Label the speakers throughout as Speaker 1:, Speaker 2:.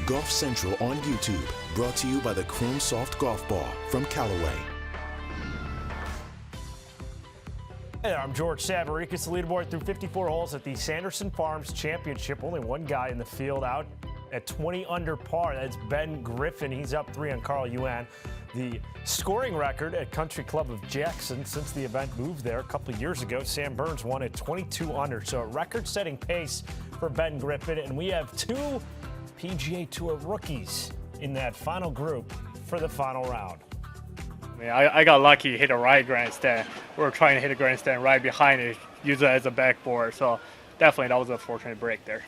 Speaker 1: Golf Central on YouTube, brought to you by the Chrome Soft Golf Ball from Callaway.
Speaker 2: Hey there, I'm George Savaricas, the leaderboard through 54 holes at the Sanderson Farms Championship. Only one guy in the field out at 20 under par. That's Ben Griffin. He's up 3 on Carl Yuan. The scoring record at Country Club of Jackson since the event moved there a couple of years ago. Sam Burns won at 22 under. So a record-setting pace for Ben Griffin. And we have 2 PGA Tour rookies in that final group for the final round.
Speaker 3: I got lucky, hit a right grandstand. We were trying to hit a grandstand right behind it, use it as a backboard. So definitely that was a fortunate break there.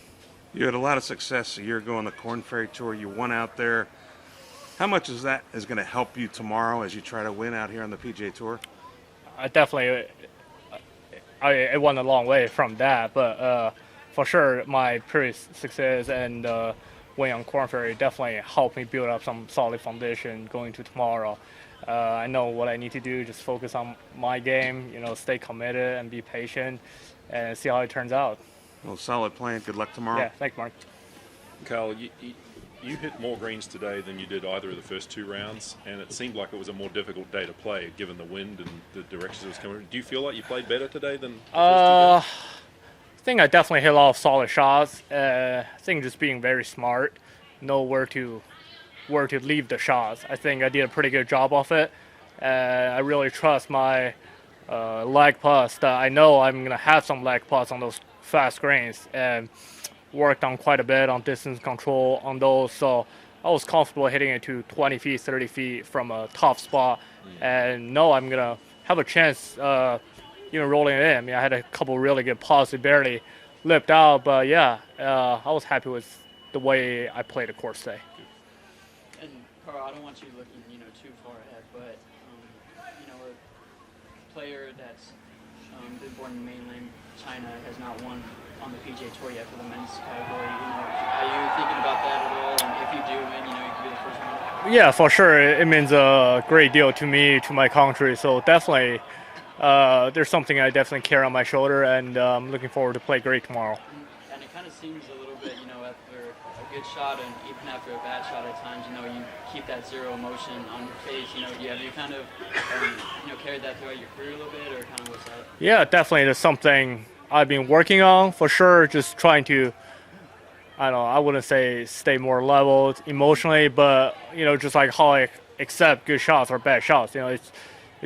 Speaker 4: You had a lot of success a year ago on the Korn Ferry Tour. You won out there. How much is that is going to help you tomorrow as you try to win out here on the PGA Tour?
Speaker 3: I won a long way from that, but for sure my previous success and win on Korn Ferry definitely helped me build up some solid foundation going to tomorrow. I know what I need to do, just focus on my game, stay committed and be patient and see how it turns out.
Speaker 4: Well, solid plan. Good luck tomorrow.
Speaker 3: Yeah, thanks, Mark.
Speaker 5: Carl, you hit more greens today than you did either of the first 2 rounds, and it seemed like it was a more difficult day to play given the wind and the directions it was coming. Do you feel like you played better today than the first 2 days?
Speaker 3: I think I definitely hit a lot of solid shots. I think just being very smart, know where to leave the shots. I think I did a pretty good job of it. I really trust my leg putts that I know I'm going to have some leg putts on those fast greens, and worked on quite a bit on distance control on those. So I was comfortable hitting it to 20 feet, 30 feet from a tough spot, and know I'm going to have a chance rolling it in. I mean, I had a couple really good putts. It barely lipped out, but yeah, I was happy with the way I played the course today.
Speaker 6: And Carl, I don't want you looking, too far ahead, but a player that's been born in mainland China has not won on the PGA Tour yet for the men's category. Are you thinking about that at all? And if you do win, you could be the first one.
Speaker 3: Yeah, for sure. It means a great deal to me, to my country. So definitely, there's something I definitely carry on my shoulder, and I'm looking forward to play great tomorrow.
Speaker 6: And it kind of seems a little bit, after a good shot and even after a bad shot at times, you keep that zero emotion on your face. Have you kind of, carried that throughout your career a little bit, or kind of what's that? Yeah,
Speaker 3: definitely. There's something I've been working on for sure. Just trying to, I wouldn't say stay more leveled emotionally, but just like how I accept good shots or bad shots. It's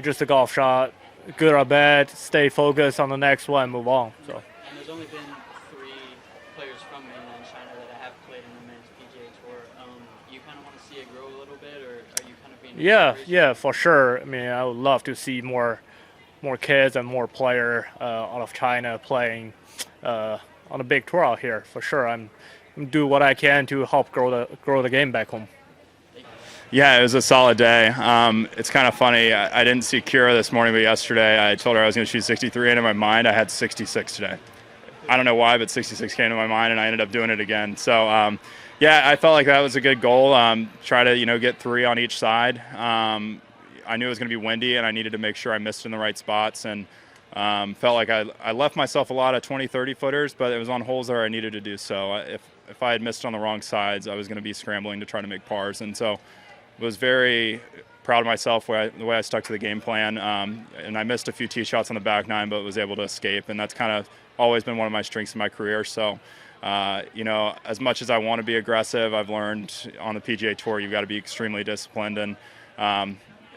Speaker 3: just a golf shot, good or bad. Stay focused on the next one, move on. So.
Speaker 6: And there's only been 3 players from mainland China that have played in the men's PGA Tour. You kind of want to see it grow a little bit, or are you kind of being?
Speaker 3: Yeah, for sure. I mean, I would love to see more kids and more player out of China playing on a big tour out here. For sure, I'm do what I can to help grow the game back home.
Speaker 7: Yeah, it was a solid day. It's kind of funny. I didn't see Kira this morning, but yesterday I told her I was going to shoot 63, and in my mind I had 66 today. I don't know why, but 66 came to my mind, and I ended up doing it again. So, yeah, I felt like that was a good goal. Try to get 3 on each side. I knew it was going to be windy, and I needed to make sure I missed in the right spots, and felt like I left myself a lot of 20, 30 footers, but it was on holes where I needed to do so. If I had missed on the wrong sides, I was going to be scrambling to try to make pars, and so was very proud of myself the way I stuck to the game plan. And I missed a few tee shots on the back nine, but was able to escape, and that's kind of always been one of my strengths in my career. So, as much as I want to be aggressive, I've learned on the PGA Tour you've got to be extremely disciplined, and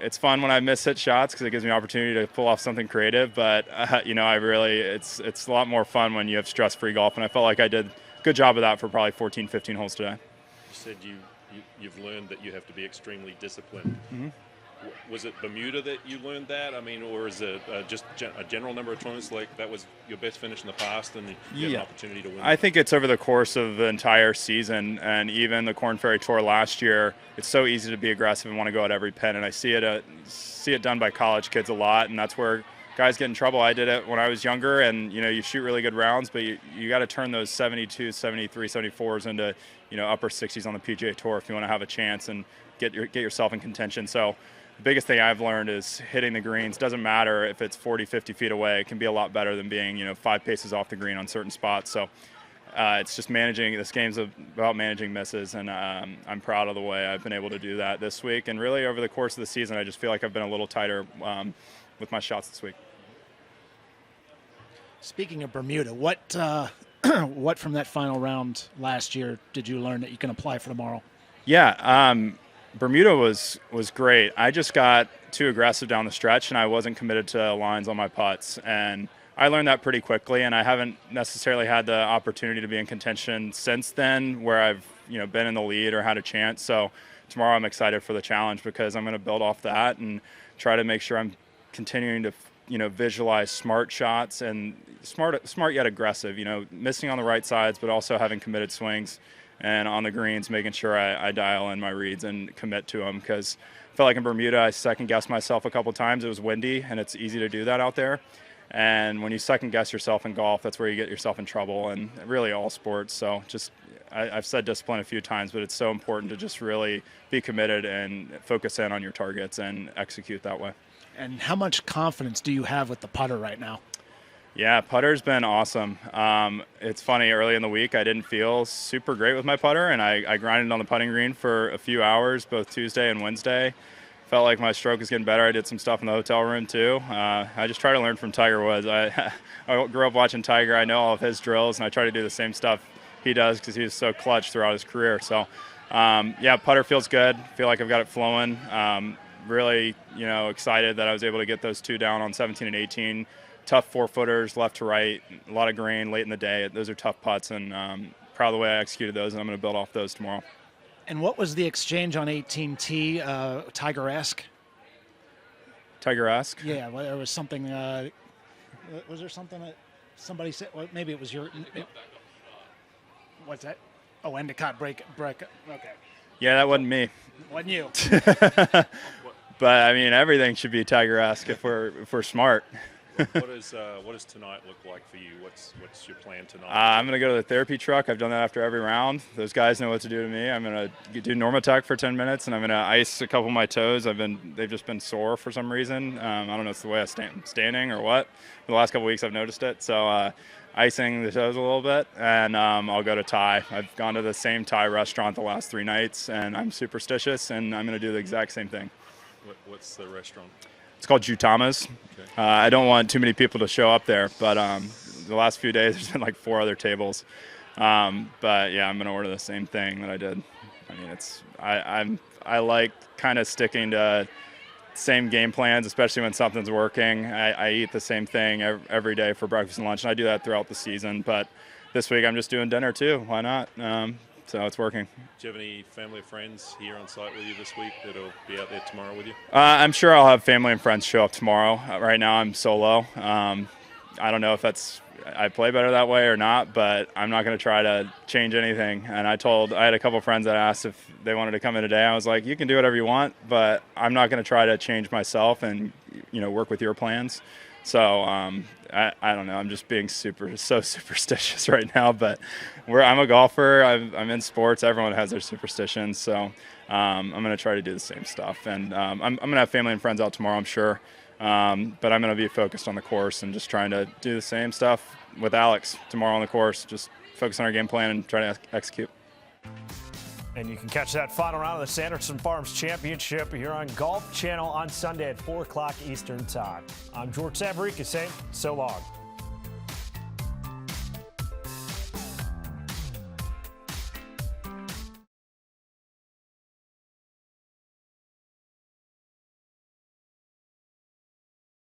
Speaker 7: it's fun when I miss hit shots because it gives me an opportunity to pull off something creative. But it's a lot more fun when you have stress-free golf, and I felt like I did a good job of that for probably 14, 15 holes today.
Speaker 5: You said you've learned that you have to be extremely disciplined.
Speaker 7: Mm-hmm.
Speaker 5: Was it Bermuda that you learned that? I mean, or is it just a general number of tournaments, like that was your best finish in the past and you had an opportunity to win?
Speaker 7: I think it's over the course of the entire season, and even the Korn Ferry Tour last year, it's so easy to be aggressive and want to go at every pin, and I see it done by college kids a lot, and that's where guys get in trouble. I did it when I was younger, and you shoot really good rounds, but you got to turn those 72, 73, 74s into upper 60s on the PGA Tour if you want to have a chance and get yourself in contention. So the biggest thing I've learned is hitting the greens. Doesn't matter if it's 40, 50 feet away. It can be a lot better than being 5 paces off the green on certain spots. So it's just managing. This game's about managing misses, and I'm proud of the way I've been able to do that this week. And really, over the course of the season, I just feel like I've been a little tighter with my shots this week.
Speaker 8: Speaking of Bermuda, what what from that final round last year did you learn that you can apply for tomorrow?
Speaker 7: Yeah, Bermuda was great. I just got too aggressive down the stretch, and I wasn't committed to lines on my putts. And I learned that pretty quickly, and I haven't necessarily had the opportunity to be in contention since then where I've been in the lead or had a chance. So tomorrow I'm excited for the challenge because I'm going to build off that and try to make sure I'm continuing to visualize smart shots and smart yet aggressive, missing on the right sides, but also having committed swings, and on the greens, making sure I dial in my reads and commit to them. Because I felt like in Bermuda, I second-guessed myself a couple times. It was windy, and it's easy to do that out there. And when you second-guess yourself in golf, that's where you get yourself in trouble, and really all sports. So just I've said discipline a few times, but it's so important to just really be committed and focus in on your targets and execute that way.
Speaker 8: And how much confidence do you have with the putter right now?
Speaker 7: Yeah, putter's been awesome. It's funny, early in the week, I didn't feel super great with my putter, and I grinded on the putting green for a few hours, both Tuesday and Wednesday. Felt like my stroke was getting better. I did some stuff in the hotel room, too. I just try to learn from Tiger Woods. I grew up watching Tiger. I know all of his drills, and I try to do the same stuff he does because he was so clutch throughout his career. So, yeah, putter feels good. Feel like I've got it flowing. Really, excited that I was able to get those two down on 17 and 18. Tough 4-footers, left to right, a lot of grain late in the day. Those are tough putts, and proud of the way I executed those, and I'm going to build off those tomorrow.
Speaker 8: And what was the exchange on 18T, Tiger-esque?
Speaker 7: Tiger-esque?
Speaker 8: Yeah, well, there was something. Was there something that somebody said? Well, maybe it was your. What's that? Oh, Endicott break. Okay.
Speaker 7: Yeah, that wasn't me.
Speaker 8: Wasn't you?
Speaker 7: But I mean, everything should be Tiger-esque if we're smart.
Speaker 5: What does tonight look like for you? What's your plan tonight?
Speaker 7: I'm gonna go to the therapy truck. I've done that after every round. Those guys know what to do to me. I'm gonna do Normatec for 10 minutes, and I'm gonna ice a couple of my toes. They've just been sore for some reason. I don't know if it's the way I'm standing or what. For the last couple of weeks, I've noticed it. So icing the toes a little bit, and I'll go to Thai. I've gone to the same Thai restaurant the last 3 nights, and I'm superstitious, and I'm gonna do the exact same thing.
Speaker 5: What's the restaurant?
Speaker 7: It's called Jutama's. Okay. I don't want too many people to show up there, but the last few days there's been like 4 other tables. But yeah, I'm gonna order the same thing that I did. I mean, I like kind of sticking to same game plans, especially when something's working. I eat the same thing every day for breakfast and lunch, and I do that throughout the season. But this week I'm just doing dinner too. Why not? So it's working.
Speaker 5: Do you have any family or friends here on site with you this week that'll be out there tomorrow with you?
Speaker 7: I'm sure I'll have family and friends show up tomorrow. Right now I'm solo. I don't know if I play better that way or not, but I'm not going to try to change anything. And I had a couple friends that asked if they wanted to come in today. I was like, you can do whatever you want, but I'm not going to try to change myself and work with your plans. So I don't know. I'm just being so superstitious right now. But I'm a golfer. I'm in sports. Everyone has their superstitions. So I'm going to try to do the same stuff. And I'm going to have family and friends out tomorrow, I'm sure. But I'm going to be focused on the course and just trying to do the same stuff with Alex tomorrow on the course. Just focus on our game plan and try to execute.
Speaker 2: And you can catch that final round of the Sanderson Farms Championship here on Golf Channel on Sunday at 4 o'clock Eastern Time. I'm George Savaricka saying so long.